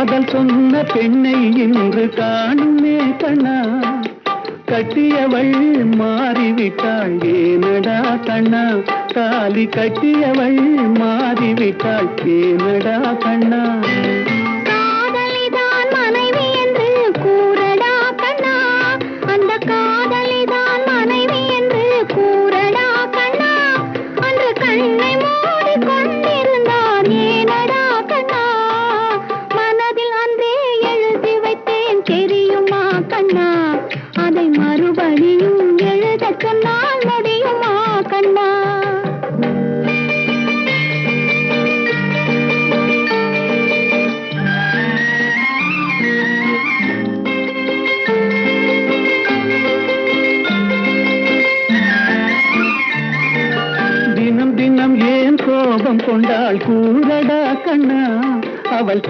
காதல் சொன்ன பெண்ணை இன்று காணுமே கண்ணா, கட்டியவள் மாறிவிட்டாள் ஏனடா கண்ணா, தாலி கட்டியவள் மாறிவிட்டாள் ஏனடா கண்ணா. காதலிதான் மனைவி என்று கூறடா கண்ணா, அந்த காதலிதான் மனைவி என்று கூறடா கண்ணா. அன்று கண்ணை மூடி கொண்டிருந்தான் ஏனடா கண்ணா, மனதில் அன்றே எழுதி வைத்தேன் தெரியுமா கண்ணா, அதை மறுபடியும் எழுத சொன்னால் முடியுமா கண்ணா. தினம் தினம் ஏன் கோபம் கொண்டாள் கூறடா கண்ணா, அவள்